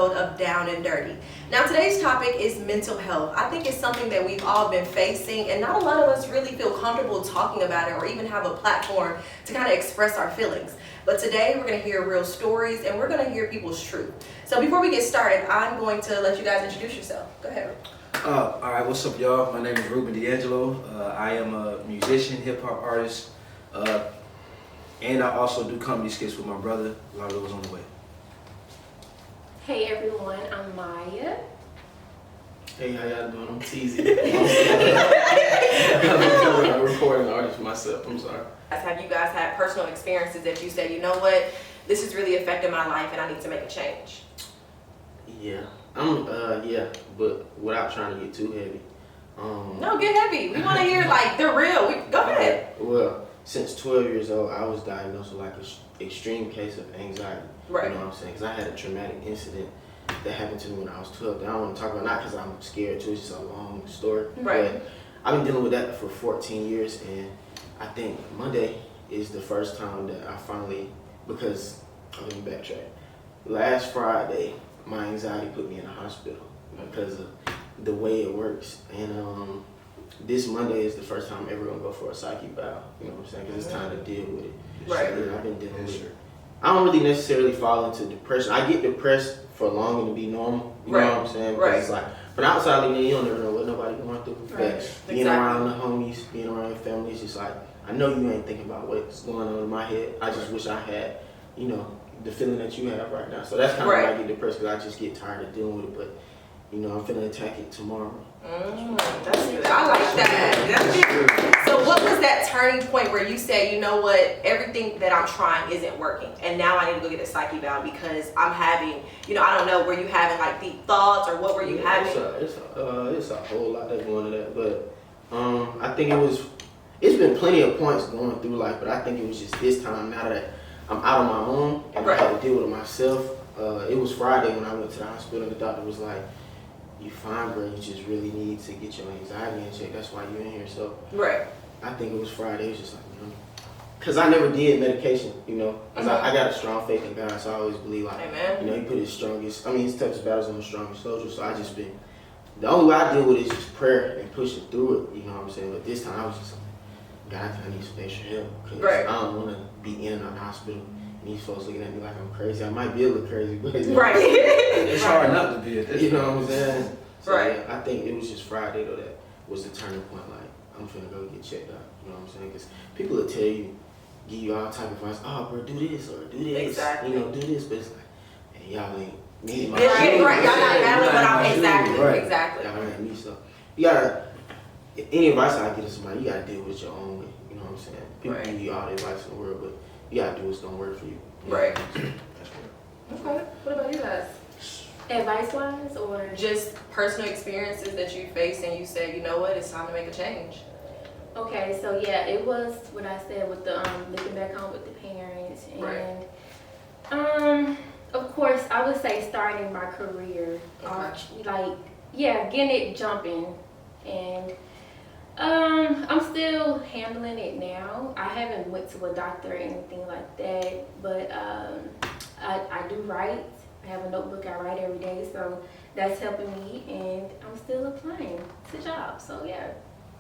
episode of Down and Dirty. Now today's topic is mental health. I think it's something that we've all been facing and not a lot of us really feel comfortable talking about it or even have a platform to kind of express our feelings. But today we're going to hear real stories and we're going to hear people's truth. So before we get started, I'm going to let you guys introduce yourself. Go ahead. All right, what's up, y'all? My name is Ruben D'Angelo. I am a musician, hip-hop artist, and I also do comedy skits with my brother. A lot of those on the way. Hey everyone, I'm Maya. Hey, how y'all doing? I'm Teasy. I'm a recording artist myself. I'm sorry. Have you guys had personal experiences that you say, you know what, this is really affecting my life and I need to make a change? Yeah. But without trying to get too heavy. No, get heavy. We want to hear like they're real. Go ahead. Well, since 12 years old, I was diagnosed with like an extreme case of anxiety. Right. You know what I'm saying? Because I had a traumatic incident that happened to me when I was 12. That I don't want to talk about, not because I'm scared too, it's just a long story. Right. But I've been dealing with that for 14 years, and I think Monday is the first time that I finally, because, let me backtrack. Last Friday, my anxiety put me in the hospital because of the way it works. And this Monday is the first time I'm ever gonna go for a psyche eval. You know what I'm saying? Because it's time to deal with it. Right. So, yeah, I've been dealing with it. I don't really necessarily fall into depression. I get depressed for longing to be normal. You know what I'm saying? Because it's like, from outside looking in, you don't never know what nobody going through. Right. But being around the homies, being around your family, it's just like, I know you ain't thinking about what's going on in my head. I just wish I had, you know, the feeling that you have right now. So that's kind of why I get depressed, because I just get tired of dealing with it. But, you know, I'm finna attack it tomorrow. That's good. I like that. So what was that turning point where you said, you know what, everything that I'm trying isn't working and now I need to go get a psych eval because I'm having, you know, I don't know, were you having like deep thoughts or what were you having? It's a whole lot that going to that, but I think it's been plenty of points going through life, but I think it was just this time, now that I'm out on my own and I had to deal with it myself. It was Friday when I went to the hospital and the doctor was like, you fine, bro, you just really need to get your anxiety in check. That's why you're in here. So I think it was Friday. It was just like, you know, because I never did medication, you know, because I got a strong faith in God, so I always believe like, you know, he put his toughest battles on the strongest soldiers. So I just been, the only way I deal with it is just prayer and pushing through it, you know what I'm saying? But this time I was just like, God, I need some extra help, because I don't want to be in and out of the hospital. And these folks looking at me like I'm crazy. I might be a little crazy, but It's hard not to be at this. You know what I'm saying? So, yeah, I think it was just Friday though that was the turning point. Like, I'm finna go get checked out. You know what I'm saying? Because people will tell you, give you all type of advice. Oh, bro, do this or do this. Exactly. You know, do this. But it's like, hey, y'all ain't me. Right. Y'all not battling, but I'm exactly. Y'all ain't me. So you gotta. Any advice I give to somebody, you gotta deal with your own way. You know what I'm saying? People give you all the advice in the world, but you gotta do what's gonna work for you. Right. That's real. Okay. What about you guys? Advice-wise or? Just personal experiences that you faced and you said, you know what, it's time to make a change. Okay, so yeah, it was what I said with the living back home with the parents, and of course I would say starting my career, getting it jumping, and I'm still handling it now. I haven't went to a doctor or anything like that, but I do write. I have a notebook I write every day, so that's helping me, and I'm still applying to jobs. So yeah.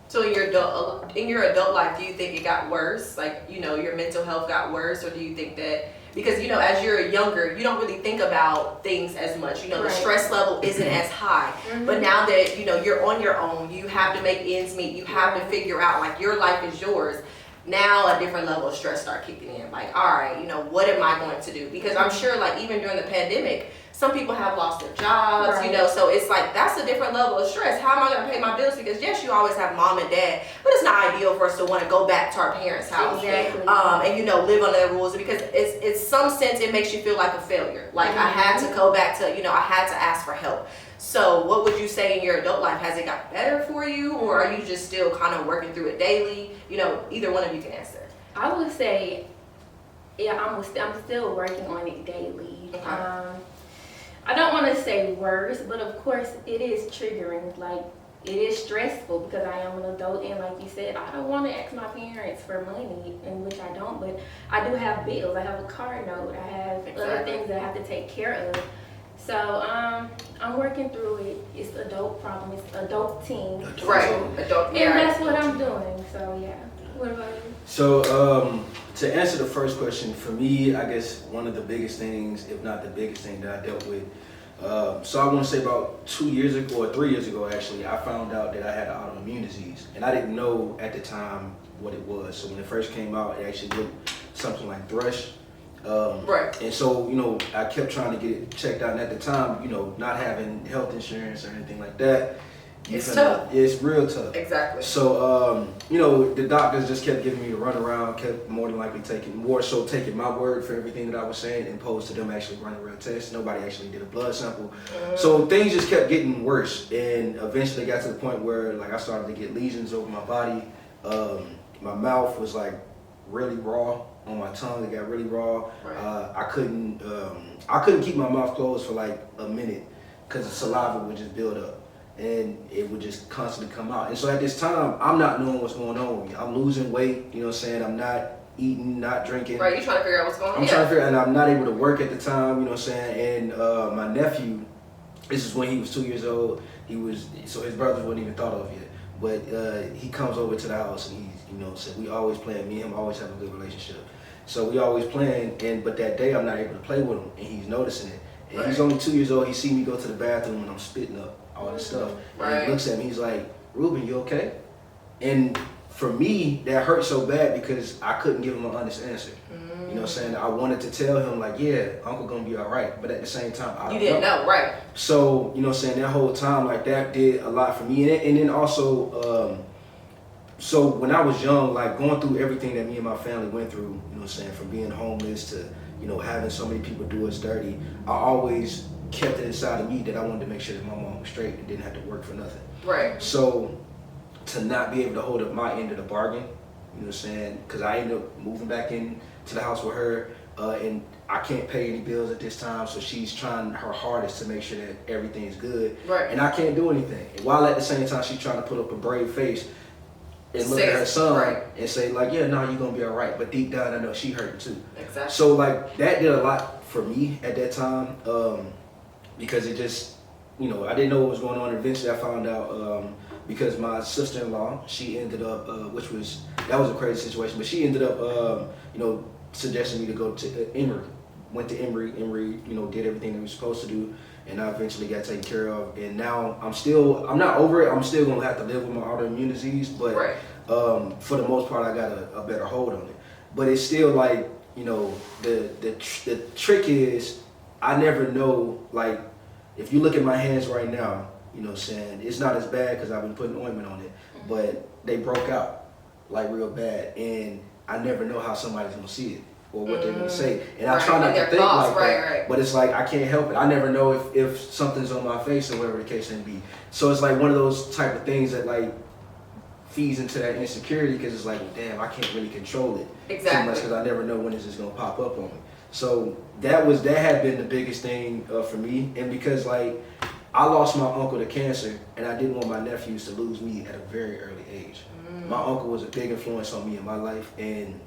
So in your adult life, do you think it got worse? Like, you know, your mental health got worse, or do you think that because, you know, as you're younger, you don't really think about things as much. You know, the stress level isn't as high. But now that, you know, you're on your own, you have to make ends meet. You have to figure out, like, your life is yours. Now a different level of stress start kicking in. Like, all right, you know, what am I going to do? Because I'm sure, like, even during the pandemic, some people have lost their jobs, you know, so it's like, that's a different level of stress. How am I going to pay my bills? Because yes, you always have mom and dad, but it's not ideal for us to want to go back to our parents' house. And, you know, live under their rules, because it's some sense it makes you feel like a failure. Like, I had to go back to, you know, I had to ask for help. So what would you say in your adult life? Has it got better for you, or are you just still kind of working through it daily? You know, either one of you can answer. I would say, yeah, I'm still working on it daily. I don't want to say worse, but of course it is triggering. Like, it is stressful because I am an adult, and like you said, I don't want to ask my parents for money, in which I don't, but I do have bills. I have a car note. I have other things that I have to take care of. So I'm working through it. It's adult problem. It's adulting. Right. Adult. And that's what I'm doing. So yeah. What about you? So to answer the first question, for me, I guess one of the biggest things, if not the biggest thing that I dealt with, so I want to say about 2 years ago or 3 years ago actually, I found out that I had an autoimmune disease, and I didn't know at the time what it was. So when it first came out, it actually looked something like thrush. Right. And so, you know, I kept trying to get it checked out, and at the time, you know, not having health insurance or anything like that, It's tough. It's real tough. Exactly. So, you know, the doctors just kept giving me the runaround, kept more than likely taking my word for everything that I was saying, and opposed to them actually running real tests. Nobody actually did a blood sample. So things just kept getting worse, and eventually got to the point where, like, I started to get lesions over my body. My mouth was like really raw. On my tongue, it got really raw. Right. I couldn't keep my mouth closed for like a minute because the saliva would just build up and it would just constantly come out. And so at this time, I'm not knowing what's going on with me. I'm losing weight, you know what I'm saying? I'm not eating, not drinking. Right, you're trying to figure out what's going on. I'm trying to figure out, and I'm not able to work at the time, you know what I'm saying? And my nephew, this is when he was 2 years old. So his brothers wasn't even thought of yet. But he comes over to the house and he's, you know, so we always playing. Me and him always have a good relationship. So we always playing, but that day I'm not able to play with him, and he's noticing it. And he's only 2 years old. He see me go to the bathroom and I'm spitting up all this stuff. And he looks at me, he's like, "Ruben, you okay?" And for me, that hurt so bad because I couldn't give him an honest answer. You know what I'm saying? I wanted to tell him like, yeah, Uncle gonna be all right. But at the same time, I You didn't know, right? So, you know what I'm saying, that whole time, like, that did a lot for me. And then also, so when I was young, like, going through everything that me and my family went through, you know what I'm saying, from being homeless to, you know, having so many people do us dirty, I always kept it inside of me that I wanted to make sure that my mom was straight and didn't have to work for nothing. Right. So to not be able to hold up my end of the bargain, you know what I'm saying, because I ended up moving back in to the house with her, and I can't pay any bills at this time, so she's trying her hardest to make sure that everything's good. Right. And I can't do anything. And while at the same time she's trying to put up a brave face and look at her son and say like, yeah, no, you're gonna be all right. But deep down, I know she hurt too. Exactly. So like that did a lot for me at that time, because it just, you know, I didn't know what was going on. Eventually, I found out because my sister-in-law, she ended up, that was a crazy situation, but she ended up, you know, suggesting me to go to Emory. Went to Emory, you know, did everything that we were supposed to do, and I eventually got taken care of. And now I'm not over it. I'm still gonna have to live with my autoimmune disease, but for the most part, I got a better hold on it. But it's still like, you know, the trick is I never know, like, if you look at my hands right now, you know what I'm saying, it's not as bad because I've been putting ointment on it, but they broke out like real bad, and I never know how somebody's gonna see it or what they're gonna say. And I try not to think like that, but it's like I can't help it. I never know if something's on my face or whatever the case may be. So it's like one of those type of things that like feeds into that insecurity, because it's like, damn, I can't really control it too much because I never know when this is gonna pop up on me. So that had been the biggest thing for me, and because like I lost my uncle to cancer, and I didn't want my nephews to lose me at a very early age. My uncle was a big influence on me in my life, and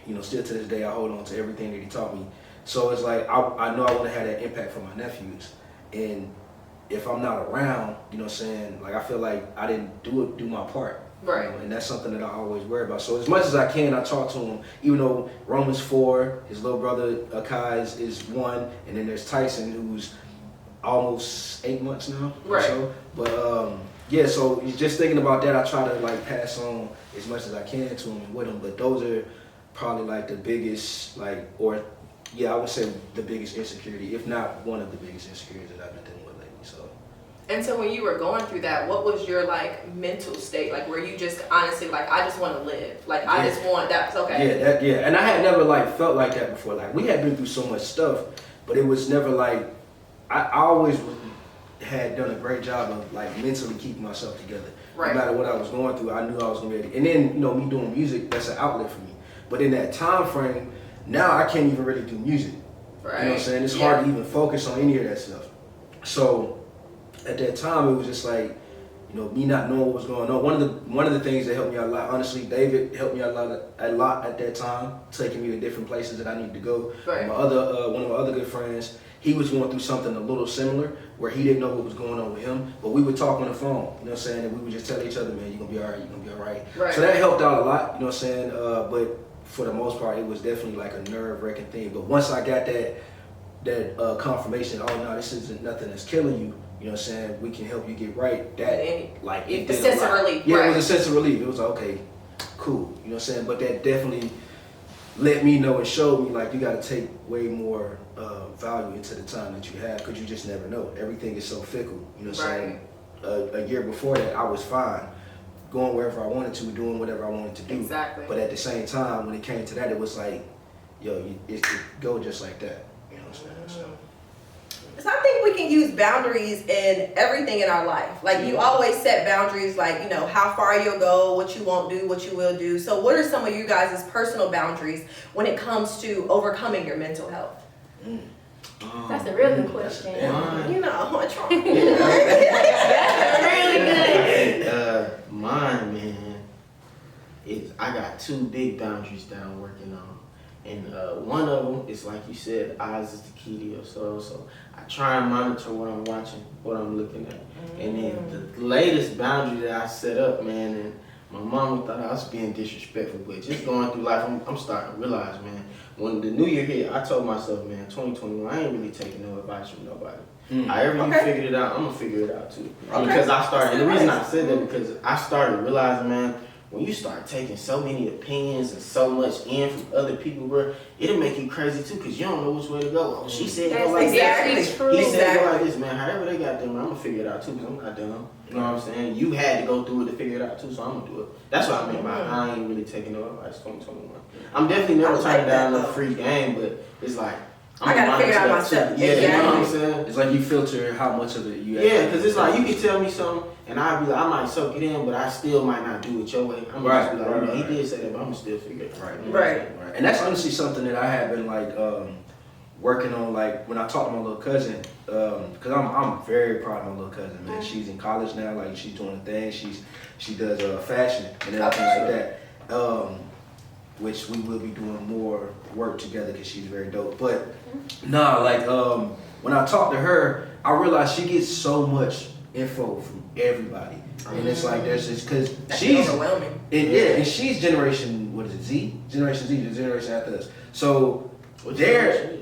you know, still to this day I hold on to everything that he taught me. So it's like I know I want to have that impact for my nephews, and if I'm not around, you know what I'm saying, like I feel like I didn't do my part. Right. You know, and that's something that I always worry about. So as much as I can, I talk to him, even though Romans 4, his little brother Akai is 1, and then there's Tyson, who's almost 8 months now. Right. So. But yeah, so just thinking about that, I try to like pass on as much as I can to him and with him. But those are probably like the biggest, like, or yeah, I would say the biggest insecurity, if not one of the biggest insecurities that I've been dealing with lately. So. And so when you were going through that, what was your like mental state? Like, were you just honestly like, I just want to live, like I just want that's okay? Yeah, and I had never like felt like that before. Like we had been through so much stuff, but it was never like I always had done a great job of like mentally keeping myself together. Right. No matter what I was going through, I knew I was gonna be able to. And then, you know, me doing music, that's an outlet for me. But in that time frame, now I can't even really do music. Right. You know what I'm saying? It's hard to even focus on any of that stuff. So at that time, it was just like, you know, me not knowing what was going on. One of the things that helped me out a lot, honestly, David helped me out a lot at that time, taking me to different places that I needed to go. Right. One of my other good friends, he was going through something a little similar where he didn't know what was going on with him, but we would talk on the phone, you know what I'm saying, and we would just tell each other, man, you're gonna be all right, you're gonna be all right. Right. So that helped out a lot, you know what I'm saying, but for the most part, it was definitely like a nerve-wracking thing. But once I got that confirmation, oh no, this isn't nothing that's killing you, you know what I'm saying, we can help you get right, that, like, it the did sense a lot. of relief. Yeah, right. it was a sense of relief. It was like, okay, cool, you know what I'm saying, but that definitely let me know and showed me, like, you got to take way more value into the time that you have, because you just never know. Everything is so fickle, you know what I'm saying. A year before that, I was fine, going wherever I wanted to, doing whatever I wanted to do. Exactly. But at the same time, when it came to that, it was like, yo, it could go just like that, you know what I'm saying. So I think we can use boundaries in everything in our life. Like, you always set boundaries, like, you know, how far you'll go, what you won't do, what you will do. So what are some of you guys' personal boundaries when it comes to overcoming your mental health? That's a really good question. You know, I try. That's really good. Mine, man, is I got 2 big boundaries that I'm working on. And one of them is, like you said, eyes is the key to your soul. So I try and monitor what I'm watching, what I'm looking at. And then the latest boundary that I set up, man, and my mama thought I was being disrespectful, but just going through life, I'm starting to realize, man, when the new year hit, I told myself, man, 2021, I ain't really taking no advice from nobody. However you figured it out, I'm gonna figure it out too. Because I started, and the reason I said that, because I started realizing, man, when you start taking so many opinions and so much in from other people, bro, it'll make you crazy too, because you don't know which way to go. Oh, she said go like That's true. He said go like this, man. However they got them, I'm gonna figure it out too, because I'm not dumb. You know what I'm saying? You had to go through it to figure it out too, so I'm gonna do it. That's what I mean by I ain't really taking no advice 2021. I'm definitely never turning down no free game, but it's like, I gotta figure it out myself. Yeah, you know what I'm saying? It's like you filter how much of it you Yeah, because it's like you can tell me something and I'll be like, I might soak it in, but I still might not do it your way. I'm gonna just be like, he did say that, but I'm gonna still figure it out. Right. And that's honestly something that I have been like working on, like when I talk to my little cousin, because I'm very proud of my little cousin, man. She's in college now, like she's doing a thing. She does fashion and everything like that. Which we will be doing more work together because she's very dope. But nah, like when I talk to her, I realize she gets so much info from everybody, and it's like there's just because she's overwhelming. And she's generation, what is it, Z? Generation Z, the generation after us. So Which they're generation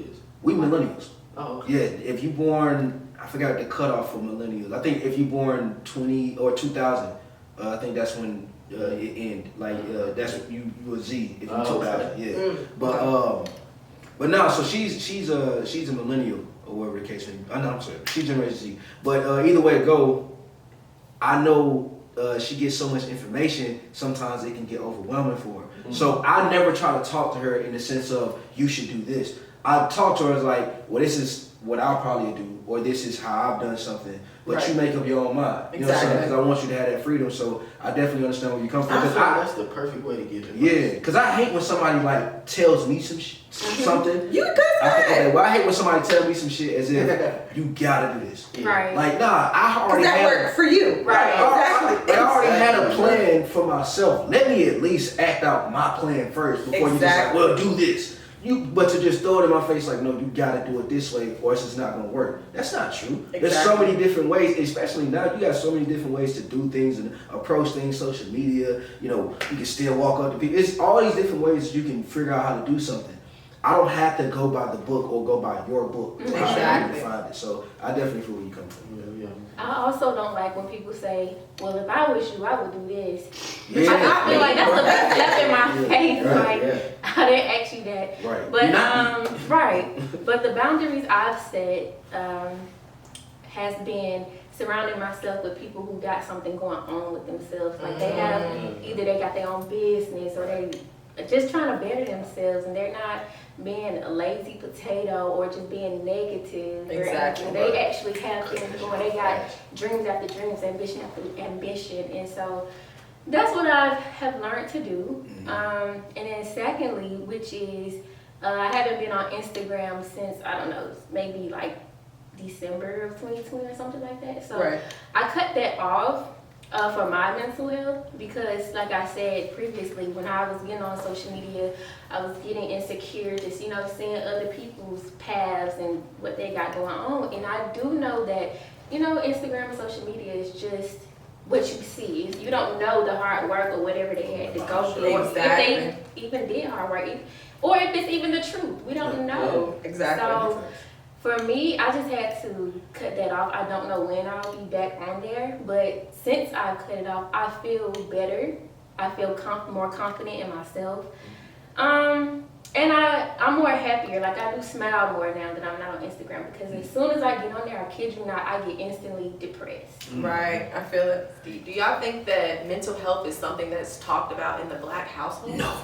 is? we millennials. Oh, okay. Yeah, if you born, I forgot the cutoff for millennials. I think if you born 20 or 2000, I think that's when it end. Like that's what you a Z if you 2000. Yeah, but no. So she's a millennial or whatever the case may be. I'm sorry, she's Generation Z. But either way it go, I know she gets so much information. Sometimes it can get overwhelming for her. So I never try to talk to her in the sense of you should do this. I talk to her as like, well, this is what I'll probably do, or this is how I've done something. But you make up your own mind. You know what I'm saying? Because I want you to have that freedom. So I definitely understand where you come from. I feel that's the perfect way to get it. Yeah, because I hate when somebody like tells me something. You good? I hate when somebody tells me some shit as if you gotta do this. Yeah. Right. Like, nah, I already That worked for you. Right. Exactly. I already had a plan for myself. Let me at least act out my plan first before you just like, well, do this. But to just throw it in my face like, no, you gotta do it this way or it's just not gonna work. That's not true. There's so many different ways, especially now, you got so many different ways to do things and approach things, social media, you know, you can still walk up to people. It's all these different ways you can figure out how to do something. I don't have to go by the book or go by your book. Exactly. To find it. So I definitely feel where you come from. Yeah. I also don't like when people say, well, if I was you, I would do this. Yeah. I feel like that's a big slap in my face. Right, Like, yeah. I didn't ask you that. Right. But, right. But the boundaries I've set has been surrounding myself with people who got something going on with themselves. Like they have, either they got their own business or they just trying to better themselves, and they're not being a lazy potato or just being negative. Exactly. They actually have things going. They got dreams after dreams, ambition after ambition, and so that's what I have learned to do. And then secondly, which is I haven't been on Instagram since, I don't know, maybe like December of 2020 or something like that. So I cut that off. For my mental health, because like I said previously, when I was getting on social media, I was getting insecure, just, you know, seeing other people's paths and what they got going on. And I do know that, you know, Instagram and social media is just what you see. You don't know the hard work or whatever they had to go through. Or if they even did hard work, or if it's even the truth. We don't know. Exactly. So for me, I just had to cut that off. I don't know when I'll be back on there, but since I cut it off, I feel better. I feel more confident in myself. And I'm more happier. Like, I do smile more now that I'm not on Instagram, because as soon as I get on there, I kid you not, I get instantly depressed. Right, I feel it. Do y'all think that mental health is something that's talked about in the Black household? No.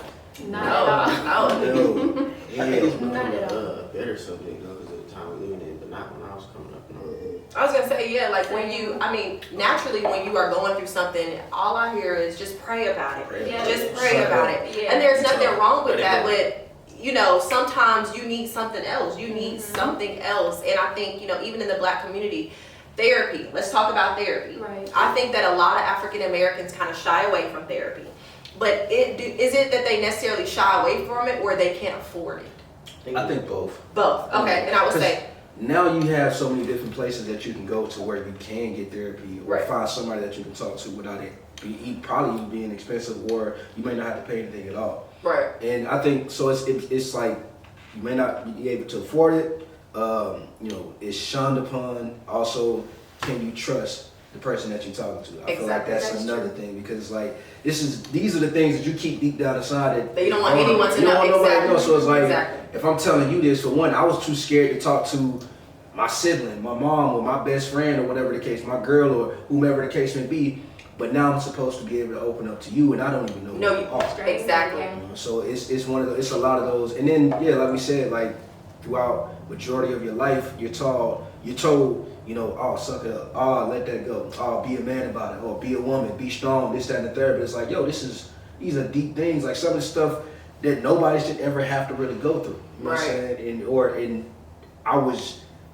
Not at all. No. I think it's become Not at all. a better subject though, because of the time we're living in, but not when I was coming up. No. I was gonna say, yeah, like when you, I mean, naturally when you are going through something, all I hear is just pray about it. Yeah. Just pray about it. Yeah. And there's nothing wrong with that, but you know, sometimes you need something else. You need something else. And I think, you know, even in the Black community, therapy. Let's talk about therapy. Right. I think that a lot of African Americans kind of shy away from therapy. But is it that they necessarily shy away from it, or they can't afford it? I think both. Both. Okay. And I would say, now you have so many different places that you can go to where you can get therapy, or Right. find somebody that you can talk to without it probably being expensive, or you may not have to pay anything at all. right. And I think so. It's like you may not be able to afford it. You know, it's shunned upon. Also, can you trust the person that you're talking to? I feel like Exactly. that's another thing, because it's like these are the things that you keep deep down inside That you don't want anyone to you don't know. want nobody to know. Exactly. So it's like, Exactly. if I'm telling you this, for one, I was too scared to talk to my sibling, my mom, or my best friend, or whatever the case, my girl, or whomever the case may be. But now I'm supposed to be able to open up to you, and I don't even know who No, you are. Exactly. Yeah. You know, so it's one of those, it's a lot of those. And then, yeah, like we said, like throughout majority of your life, you're told, you know, oh, suck it up, oh, let that go, oh, be a man about it, or be a woman, be strong, this, that, and the third. But it's like, yo, these are deep things, like some of the stuff that nobody should ever have to really go through. You know what I'm saying?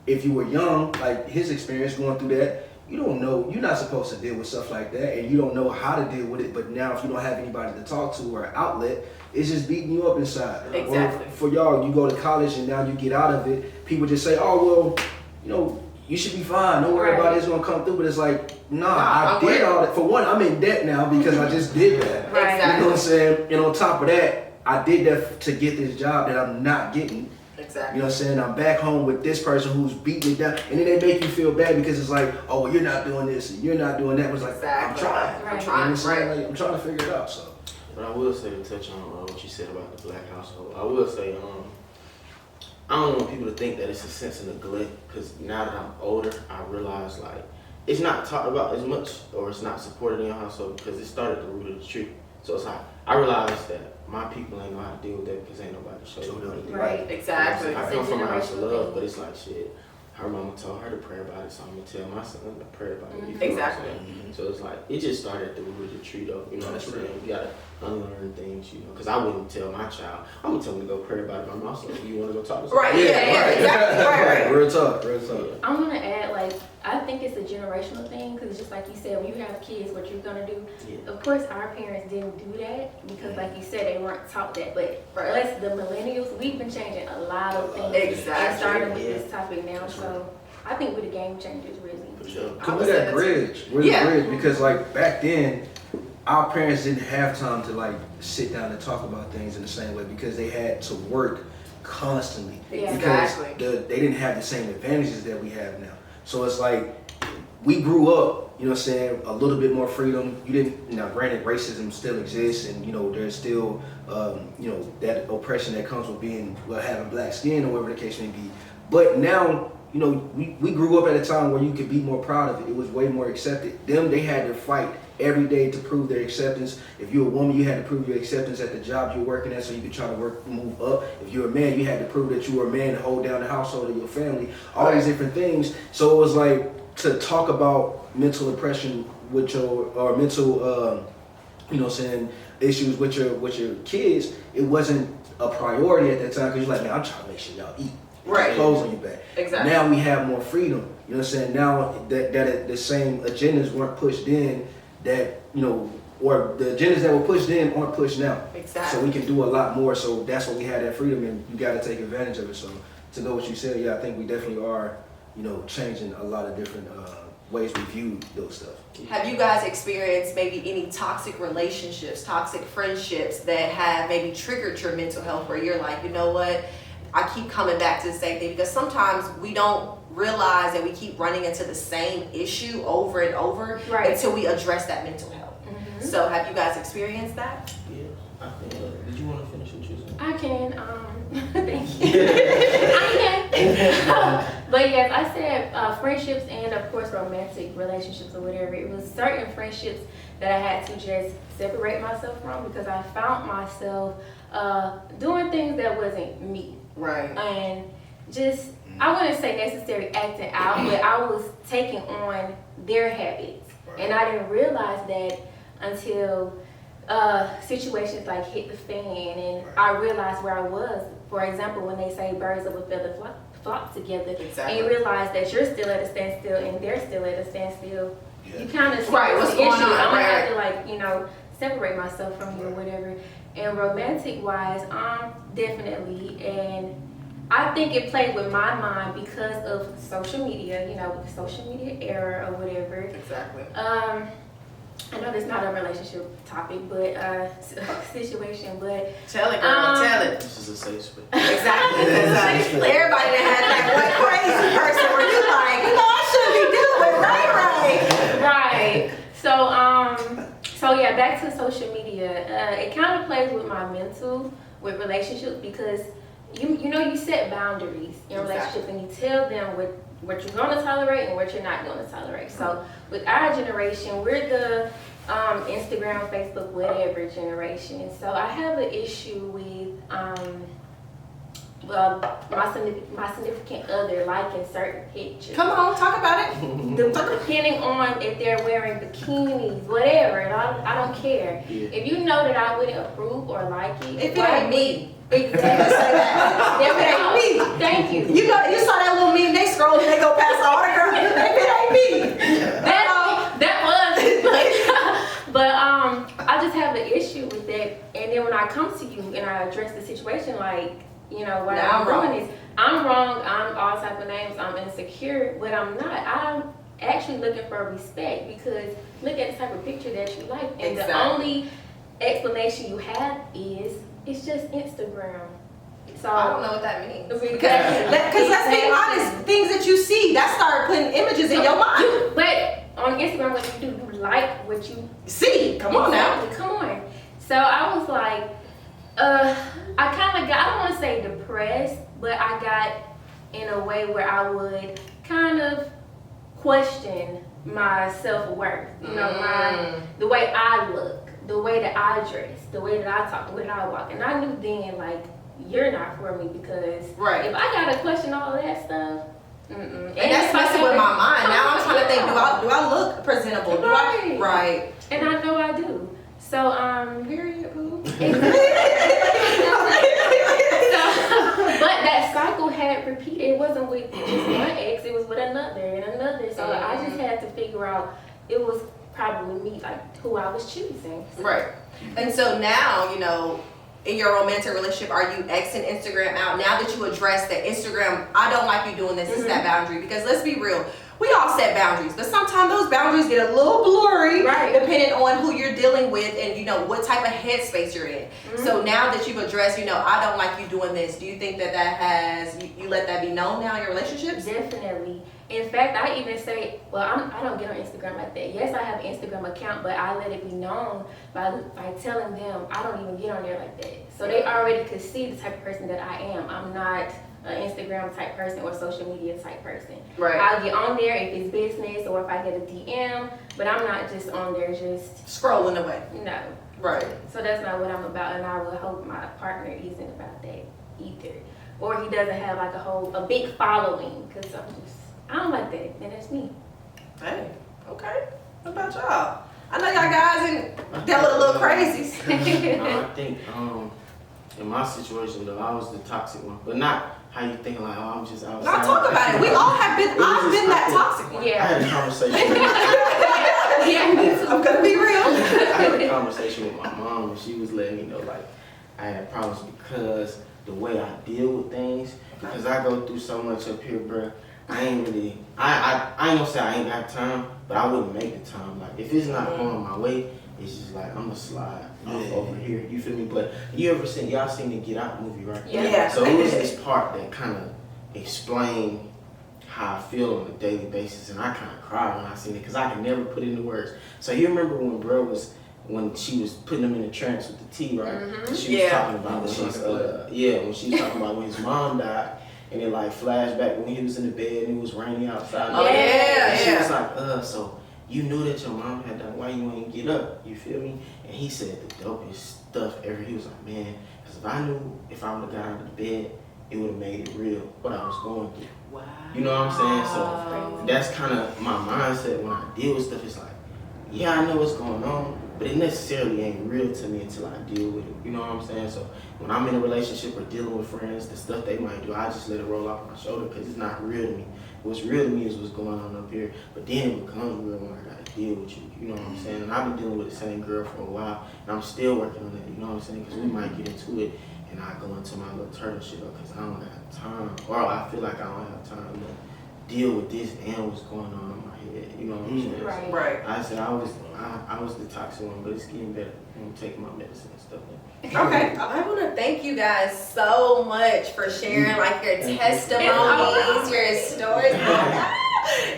If you were young, like his experience going through that, you don't know, you're not supposed to deal with stuff like that, and you don't know how to deal with it. But now, if you don't have anybody to talk to or an outlet, it's just beating you up inside. Exactly. Or for y'all, you go to college and now you get out of it, people just say, oh, well, you know, you should be fine. Don't worry about it. It's going to come through. But it's like, nah, I did all that. For one, I'm in debt now because I just did that. Right. Exactly. You know what I'm saying? And on top of that, I did that to get this job that I'm not getting. Exactly. You know what I'm saying? I'm back home with this person who's beating me down. And then they make you feel bad because it's like, oh, well, you're not doing this and you're not doing that. But it's like, Exactly. I'm trying. Right. I'm trying. You know what I'm saying? Right. Like, I'm trying to figure it out. So. But I will say, to touch on what you said about the Black household, I will say, I don't want people to think that it's a sense of neglect, because now that I'm older, I realize like it's not talked about as much, or it's not supported in your household, because it started at the root of the tree. So it's like, I realized that my people ain't know how to deal with that because ain't nobody to show them how to do it. Right. Exactly. I come from a house of generational love, thing. but it's like shit. Her mama told her to pray about it, so I'm gonna tell my son to pray about it. You feel what I'm Exactly. saying? So it's like, it just started at the root of the tree though. You know what I'm That's saying? right. You gotta unlearn things, you know. Because I wouldn't tell my child, I'm gonna tell him to go pray about it by myself. You wanna go talk to Right. somebody? Yeah. Exactly. Right. Real talk, real talk. I want to add, like, I think it's a generational thing, because just like you said, when you have kids, what you're gonna do. Yeah. Of course, our parents didn't do that because, like you said, they weren't taught that. But for us, the millennials, we've been changing a lot of things. Exactly. And starting with Yeah. this topic now, so I think we're the game changers, really. For sure. Cause we're that bridge. We're Yeah. the bridge because like back then, our parents didn't have time to like sit down and talk about things in the same way because they had to work constantly. Yeah. Exactly. Because they didn't have the same advantages that we have now. So it's like we grew up, you know what I'm saying, a little bit more freedom. You didn't, now granted racism still exists and you know, there's still, you know, that oppression that comes with being, well, having black skin or whatever the case may be. But now, you know, we grew up at a time where you could be more proud of it. It was way more accepted. They had to fight every day to prove their acceptance. If you're a woman, you had to prove your acceptance at the job you're working at so you could try to move up. If you're a man, you had to prove that you were a man to hold down the household of your family. All these different things. So it was like to talk about mental oppression with or mental, you know what I'm saying, issues with your kids, it wasn't a priority at that time because you're like, man, I'm trying to make sure y'all eat. Right. Clothes on your back. Exactly. Now we have more freedom. You know what I'm saying? Now that the same agendas weren't pushed in, that, you know, or the agendas that were pushed then aren't pushed now. Exactly. So we can do a lot more. So that's when we had that freedom, and you got to take advantage of it. So to know what you said, yeah, I think we definitely are, you know, changing a lot of different ways we view those stuff. Have you guys experienced maybe any toxic relationships, toxic friendships that have maybe triggered your mental health where you're like, you know what, I keep coming back to the same thing? Because sometimes we don't realize that we keep running into the same issue over and over until we address that mental health. So have you guys experienced that? Yeah, I think. Did you want to finish what you said? I can. Thank you. I can. But yes, I said friendships and of course romantic relationships or whatever. It was certain friendships that I had to just separate myself from because I found myself doing things that wasn't me. Right. And just, I wouldn't say necessarily acting out, but I was taking on their habits. And I didn't realize that until situations like hit the fan and I realized where I was. For example, when they say birds of a feather flock together, and you realize that you're still at a standstill and they're still at a standstill, you kind of see what's the going issue. on. I'm gonna have to, like, you know, separate myself from you or whatever. And romantic wise, definitely. And I think it played with my mind because of social media, you know, the social media era or whatever. Exactly. I know that's not a relationship topic, but situation, but tell it, girl, tell it. This is a safe space. Exactly. Everybody that had that one crazy person where you like, you know, I shouldn't be doing right. So yeah, back to social media. It kind of plays with my mental, with relationships, because you know you set boundaries in relationships and you tell them what you're going to tolerate and what you're not going to tolerate. So with our generation, we're the Instagram, Facebook, whatever generation. So I have an issue with my significant other liking certain pictures. Come on, talk about it. Depending on if they're wearing bikinis, whatever, and I don't care. Yeah. If you know that I wouldn't approve or like it, If it ain't me. Exactly. If it ain't me. Thank you. You know, you saw that little meme, they scroll and they go past all the girls. If it ain't me. That was, but I just have an issue with that. And then when I come to you and I address the situation, like, you know, what I'm doing is, I'm wrong, I'm all type of names, I'm insecure, but I'm not. I'm actually looking for respect because look at the type of picture that you like. And the only explanation you have is, it's just Instagram. So I don't know what that means. Because let's be honest, things that you see, that start putting images in your mind. But on Instagram, what you do, you like what you see. Come on now. Come on. So I was like, I kind of got, I don't want to say depressed, but I got in a way where I would kind of question my self-worth. You know, the way I look, the way that I dress, the way that I talk, the way that I walk. And I knew then, like, you're not for me because if I gotta question all of that stuff, and that's messing with my mind. Now I'm trying to think, do I look presentable? Right. And I know I do. So, period, boo. But that cycle had repeated. It wasn't with just one ex, it was with another and another. So I just had to figure out, it was probably me, like, who I was choosing. Right. And so now, you know, in your romantic relationship, are you Xing Instagram out? Now that you address that Instagram, I don't like you doing this, it's that boundary. Because let's be real, we all set boundaries, but sometimes those boundaries get a little blurry depending on who you're dealing with and, you know, what type of headspace you're in. So now that you've addressed, you know, I don't like you doing this, do you think that has, you let that be known now in your relationships? Definitely. In fact, I even say, well, I don't get on Instagram like that. Yes, I have an Instagram account, but I let it be known by telling them I don't even get on there like that. So they already could see the type of person that I am. I'm not an Instagram type person or social media type person. Right. I'll get on there if it's business or if I get a DM, but I'm not just on there just scrolling away. No. Right. So that's not what I'm about, and I would hope my partner isn't about that either. Or he doesn't have like a big following, because I don't like that, and that's me. Hey, okay. What about y'all? I know y'all guys and dealt with a little crazies. I think in my situation though, I was the toxic one, but not how you think like, oh, I'm just outside. Now talk about it. We all have been. I've been that toxic one. I had a conversation. Yeah, me too. I'm gonna be conversation with my mom, and she was letting me know like I had problems because the way I deal with things. Because I go through so much up here, bro. I ain't gonna say I ain't got time, but I wouldn't make the time. Like if it's not going my way, it's just like I'm gonna slide off over here. You feel me? But y'all seen the Get Out movie, right? Yeah. So it was this part that kind of explained how I feel on a daily basis, and I kind of cried when I seen it because I can never put it into words. So you remember when she was putting him in the trance with the tea, right? Mm-hmm. She was talking about when she was talking about when his mom died, and it like flashed back when he was in the bed and it was raining outside. And she was like, so you knew that your mom had died, why you ain't get up? You feel me? And he said the dopest stuff ever. He was like, man, because if I knew if I would have got out of the bed, it would have made it real what I was going through. Wow. You know what I'm saying? So that's kind of my mindset when I deal with stuff. It's like, yeah, I know what's going on, but it necessarily ain't real to me until I deal with it. You know what I'm saying? So when I'm in a relationship or dealing with friends, the stuff they might do, I just let it roll off my shoulder because it's not real to me. What's real to me is what's going on up here. But then it becomes real when I gotta deal with you. You know what I'm saying? And I've been dealing with the same girl for a while, and I'm still working on that. You know what I'm saying? Because we might get into it, and I go into my little turtle shit because I don't have time, or I feel like I don't have time to deal with this and what's going on in my head. You know what I'm saying? Right. I said I was the toxic one, but it's getting better. I'm taking my medicine and stuff. Okay, I want to thank you guys so much for sharing like your testimonies, your stories.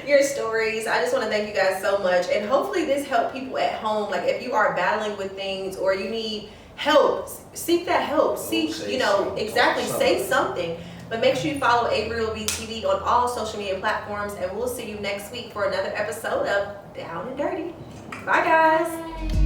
Your stories. I just want to thank you guys so much, and hopefully this helped people at home. Like if you are battling with things or you need help, seek that help. Say something. But make sure you follow AybrielBTV on all social media platforms, and we'll see you next week for another episode of Down and Dirty. Bye guys. Bye.